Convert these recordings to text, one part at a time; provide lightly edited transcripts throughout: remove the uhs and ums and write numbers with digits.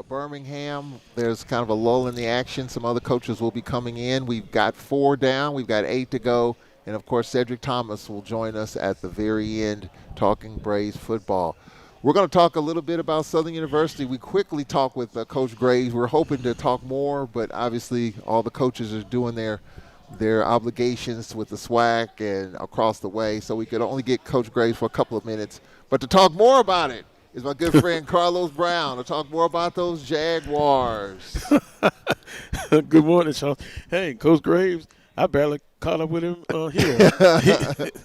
Birmingham. There's kind of a lull in the action. Some other coaches will be coming in. We've got 4 down. We've got 8 to go. And, of course, Cedric Thomas will join us at the very end talking Braves football. We're going to talk a little bit about Southern University. We quickly talked with Coach Graves. We're hoping to talk more, but obviously all the coaches are doing their obligations with the SWAC and across the way, so we could only get Coach Graves for a couple of minutes. But to talk more about it is my good friend Carlos Brown, to talk more about those Jaguars. Good morning, Sean. Hey, Coach Graves, I barely caught up with him here.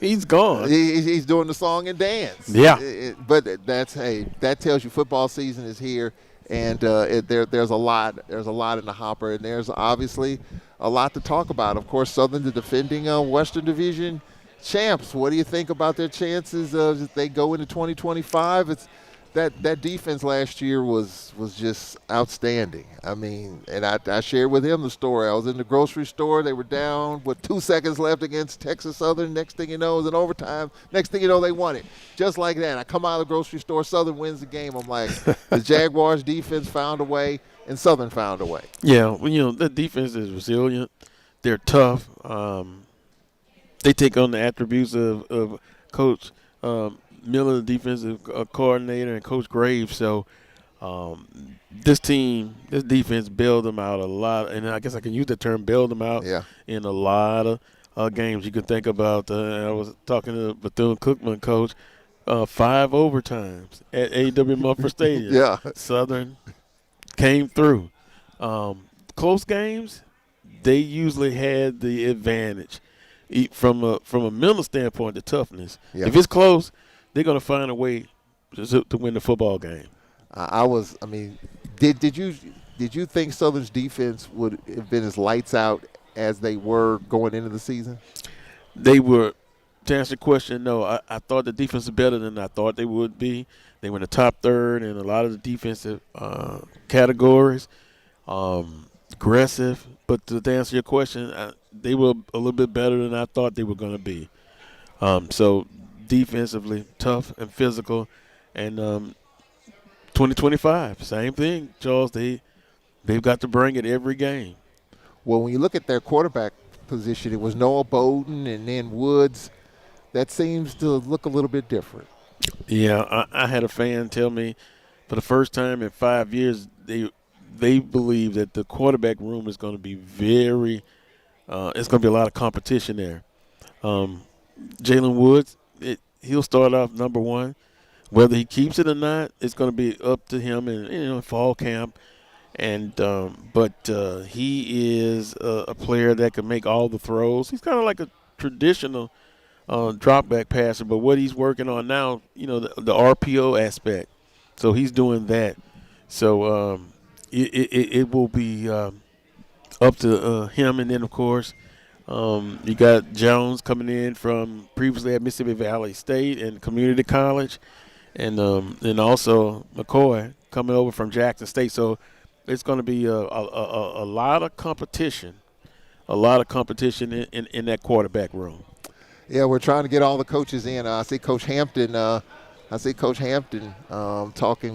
He's gone. He's doing the song and dance. Yeah. But that tells you football season is here, and there's a lot in the hopper, and there's obviously a lot to talk about. Of course, Southern, the defending Western Division champs. What do you think about their chances if they go into 2025? It's that defense last year was just outstanding. I mean, and I shared with him the story. I was in the grocery store. They were down with 2 seconds left against Texas Southern. Next thing you know, it was in overtime. Next thing you know, they won it. Just like that. I come out of the grocery store. Southern wins the game. I'm like, the Jaguars defense found a way, and Southern found a way. Yeah, well, the defense is resilient. They're tough. They take on the attributes of Coach Miller, the defensive coordinator, and Coach Graves. So this defense bailed them out a lot, and I guess I can use the term bailed them out in a lot of games. You can think about, I was talking to Bethune-Cookman coach, 5 overtimes at A.W. Mumford Stadium. Yeah. Southern came through. Close games, they usually had the advantage from a mental standpoint, the toughness. Yeah. If it's close, they're going to find a way to win the football game. Did you think Southern's defense would have been as lights out as they were going into the season? They were, to answer the question, no. I thought the defense was better than I thought they would be. They were in the top third in a lot of the defensive categories, aggressive. But to answer your question, they were a little bit better than I thought they were going to be. So defensively, tough and physical. And 2025, same thing, Charles. They've got to bring it every game. Well, when you look at their quarterback position, it was Noah Bowden and then Woods. That seems to look a little bit different. Yeah, I had a fan tell me for the first time in 5 years they believe that the quarterback room is going to be very it's going to be a lot of competition there. Jalen Woods, he'll start off number 1. Whether he keeps it or not, it's going to be up to him in fall camp. And but he is a player that can make all the throws. He's kind of like a traditional drop back passer, but what he's working on now, the RPO aspect. So he's doing that. So it will be up to him, and then of course you got Jones coming in from previously at Mississippi Valley State and Community College, and also McCoy coming over from Jackson State. So it's going to be a lot of competition, in that quarterback room. Yeah, we're trying to get all the coaches in. I see Coach Hampton. Talking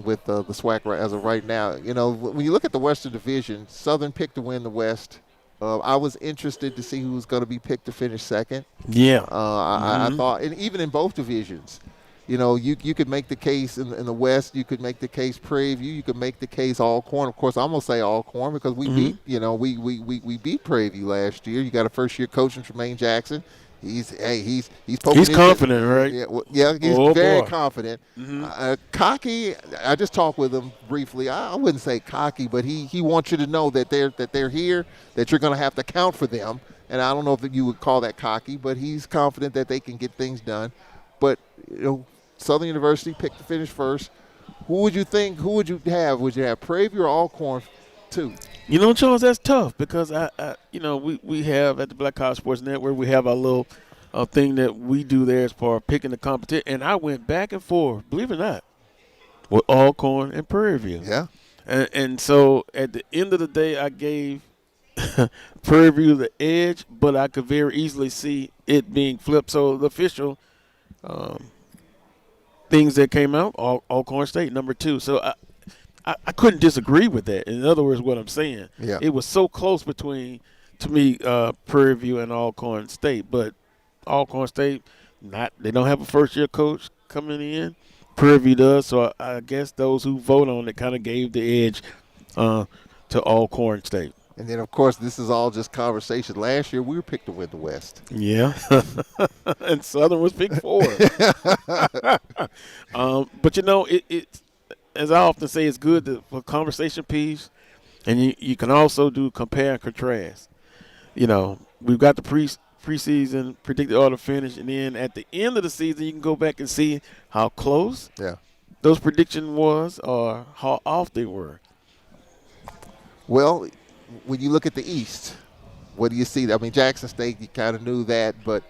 with the SWAC as of right now. When you look at the Western Division, Southern picked to win the West. I was interested to see who was going to be picked to finish second. Yeah. I thought, and even in both divisions, you could make the case in the West. You could make the case Prairie View. You could make the case Alcorn. Of course, I'm gonna say Alcorn because we beat. We beat Prairie View last year. You got a first-year coach in Tremaine Jackson. He's confident, right? Yeah, he's very confident. Mm-hmm. Cocky. I just talked with him briefly. I wouldn't say cocky, but he wants you to know that they're here, that you're going to have to count for them. And I don't know if you would call that cocky, but he's confident that they can get things done. But Southern University picked to finish first. Who would you think? Who would you have? Would you have Prairie View or Alcorn too? Charles, that's tough because we have at the Black College Sports Network, we have our little thing that we do there as far as picking the competition. And I went back and forth, believe it or not, with Alcorn and Prairie View. Yeah. And so at the end of the day, I gave Prairie View the edge, but I could very easily see it being flipped. So the official things that came out, Alcorn State, number 2. So I couldn't disagree with that. In other words, what I'm saying, Yeah. it was so close between, to me, Prairie View and Alcorn State. But Alcorn State, they don't have a first-year coach coming in. Prairie View does, so I guess those who vote on it kind of gave the edge to Alcorn State. And then, of course, this is all just conversation. Last year, we were picked to win the West. Yeah, and Southern was picked fourth. But it's as I often say, it's good for conversation piece, and you can also do compare and contrast. We've got the preseason predicted order finish, and then at the end of the season, you can go back and see how close those predictions was or how off they were. Well, when you look at the East, what do you see? I mean, Jackson State, you kind of knew that, but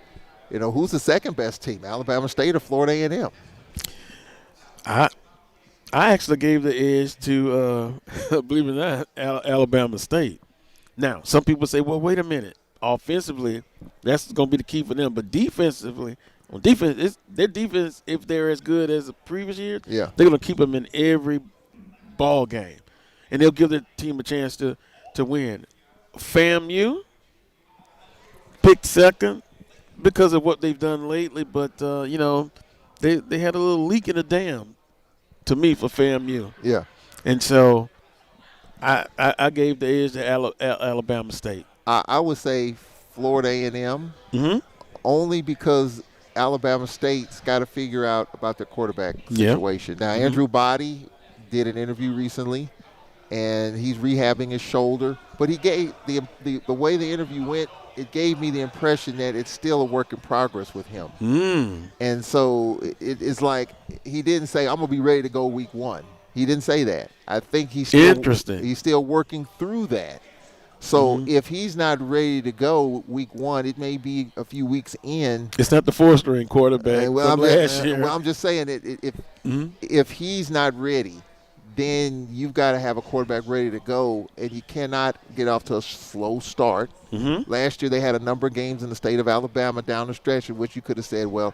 who's the second best team? Alabama State or Florida A&M? I actually gave the edge to, believe it or not, Alabama State. Now, some people say, well, wait a minute. Offensively, that's going to be the key for them. But defensively, their defense, if they're as good as the previous year, they're going to keep them in every ball game. And they'll give their team a chance to win. FAMU picked second because of what they've done lately. But, they had a little leak in the dam. To me, for FAMU. Yeah. And so I gave the edge to Alabama State. I would say Florida A&M, only because Alabama State's got to figure out about their quarterback situation. Now, Andrew Body did an interview recently, and he's rehabbing his shoulder. But he gave the way the interview went, it gave me the impression that it's still a work in progress with him. And so it's like he didn't say, I'm going to be ready to go week 1. He didn't say that. I think he's still working through that. So if he's not ready to go week 1, it may be a few weeks in. It's not the 4th-string quarterback from last year. Well, I'm just saying if he's not ready, then you've got to have a quarterback ready to go, and you cannot get off to a slow start. Last year they had a number of games in the state of Alabama down the stretch in which you could have said, well,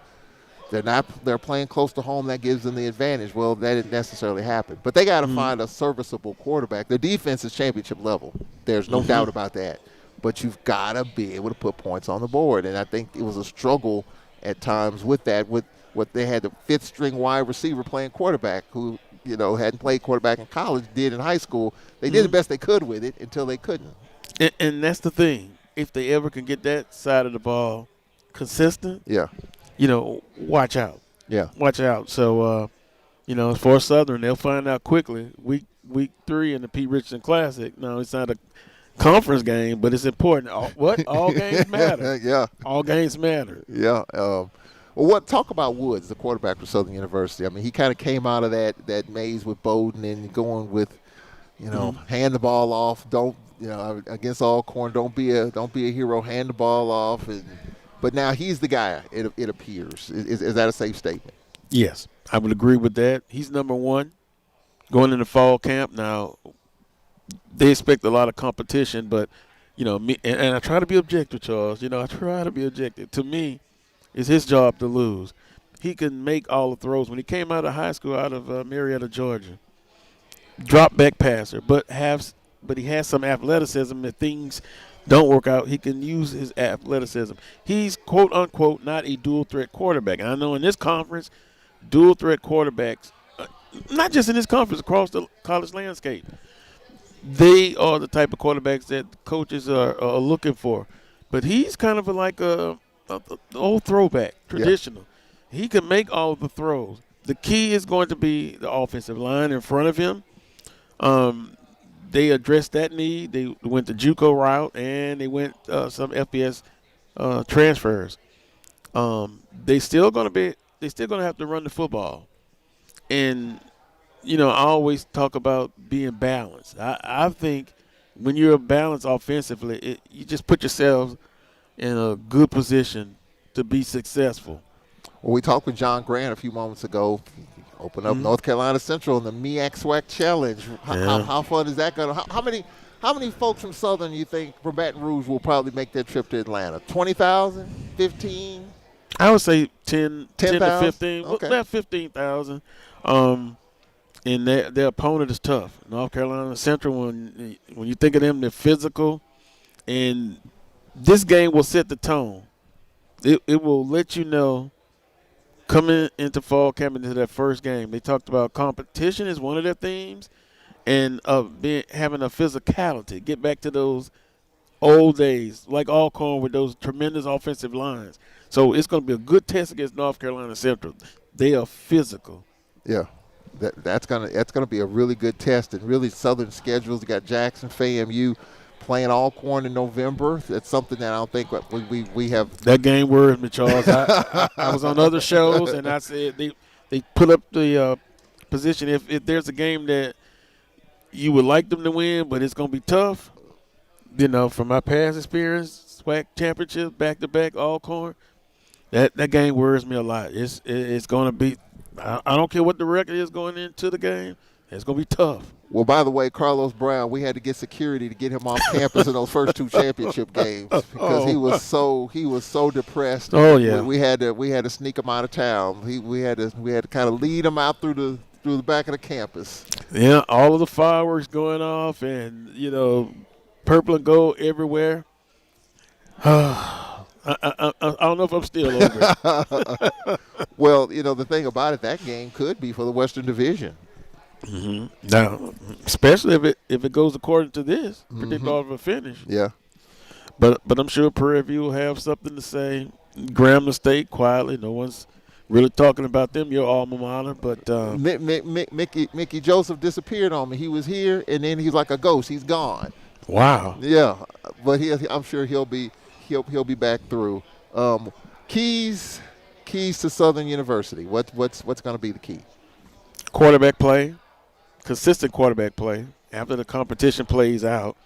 they're playing close to home, that gives them the advantage. Well, that didn't necessarily happen. But they got to find a serviceable quarterback. The defense is championship level. There's no doubt about that. But you've got to be able to put points on the board. And I think it was a struggle at times with that, with what they had the 5th-string wide receiver playing quarterback who, hadn't played quarterback in college, did in high school. They did the best they could with it until they couldn't. And that's the thing. If they ever can get that side of the ball consistent, watch out. Yeah. Watch out. So, for Southern, they'll find out quickly. Week 3 in the Pete Richardson Classic. No, it's not a conference game, but it's important. All games matter. Yeah. All games matter. Yeah. Talk about Woods, the quarterback for Southern University. I mean, he kind of came out of that maze with Bowden and going with, hand the ball off. Don't, against Alcorn, don't be a hero. Hand the ball off. But now he's the guy. It appears. Is that a safe statement? Yes, I would agree with that. He's number 1 going into fall camp. Now, they expect a lot of competition, but me and I try to be objective, Charles. I try to be objective. To me, it's his job to lose. He can make all the throws. When he came out of high school, out of Marietta, Georgia, drop back passer, but he has some athleticism. If things don't work out, he can use his athleticism. He's quote unquote not a dual threat quarterback. And I know in this conference, dual threat quarterbacks, not just in this conference, across the college landscape, they are the type of quarterbacks that coaches are looking for. But he's kind of like a old throwback, traditional. Yeah. He can make all of the throws. The key is going to be the offensive line in front of him. They addressed that need. They went the JUCO route, and they went some FBS transfers. They still going to have to run the football. And, I always talk about being balanced. I think when you're balanced offensively, you just put yourselves in a good position to be successful. Well, we talked with John Grant a few moments ago. Open up North Carolina Central in the MEAC SWAC Challenge. How fun is that going to? How many folks from Southern you think from Baton Rouge will probably make their trip to Atlanta? 20,000, 15? I would say 10 to 15. Okay. About 15,000. and their opponent is tough. North Carolina Central, when you think of them, they're physical, and this game will set the tone. It will let you know coming into fall camp into that first game. They talked about competition is one of their themes, and having a physicality. Get back to those old days, like Alcorn with those tremendous offensive lines. So it's going to be a good test against North Carolina Central. They are physical. Yeah. That's gonna be a really good test, and really Southern schedules. You got Jackson, FAMU playing Alcorn in November. That's something that I don't think we have. That game worried me, Charles. I was on other shows, and I said they put up the position. If there's a game that you would like them to win, but it's going to be tough, from my past experience, SWAC championship, back-to-back Alcorn, that game worries me a lot. It's going to be – I don't care what the record is going into the game. It's going to be tough. Well, by the way, Carlos Brown, we had to get security to get him off campus in those first two championship games because he was so depressed. Oh yeah, we had to sneak him out of town. We had to kind of lead him out through the back of the campus. Yeah, all of the fireworks going off, and purple and gold everywhere. I don't know if I'm still over it. Well, the thing about it, that game could be for the Western Division. Mm-hmm. Now, especially if it goes according to this predicted off of a finish. Yeah. But I'm sure Prairie View will have something to say. Grambling State quietly, no one's really talking about them. Your alma mater, but Mickey Joseph disappeared on me. He was here, and then he's like a ghost. He's gone. Wow. Yeah, but I'm sure he'll be back through. Keys to Southern University. What's going to be the key? Quarterback play, consistent quarterback play after the competition plays out.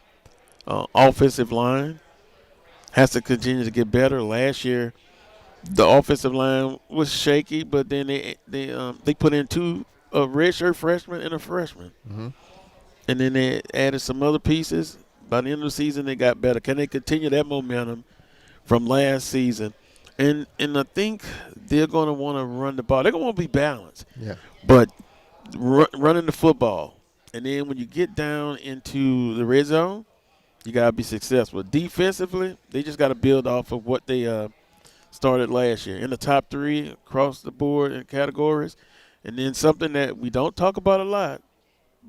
Offensive line has to continue to get better. Last year, the offensive line was shaky, but then they put in two redshirt freshmen and a freshman, and then they added some other pieces. By the end of the season, they got better. Can they continue that momentum from last season? And I think they're going to want to run the ball. They're going to want to be balanced. Yeah. But running the football, and then when you get down into the red zone, you got to be successful. Defensively, they just got to build off of what they started last year. In the top three across the board in categories. And then something that we don't talk about a lot,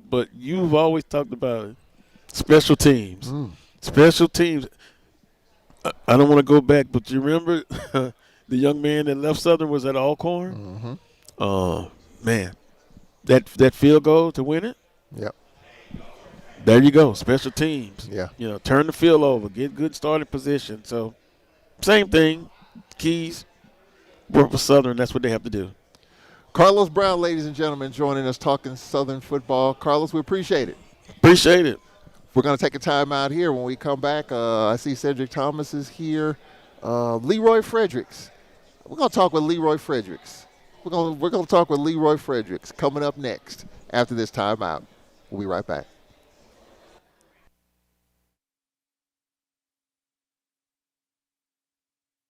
but you've always talked about it, special teams. Special teams. I don't want to go back, but you remember the young man that left Southern was at Alcorn? Man, that field goal to win it? Yep. There you go, special teams. Yeah. Turn the field over, get good starting position. So, same thing, Keys, work for Southern, that's what they have to do. Carlos Brown, ladies and gentlemen, joining us talking Southern football. Carlos, we appreciate it. Appreciate it. We're going to take a time out here. When we come back, I see Cedric Thomas is here. Leroy Fredericks. We're going to talk with Leroy Fredericks. We're going to talk with Leroy Fredericks coming up next after this timeout. We'll be right back.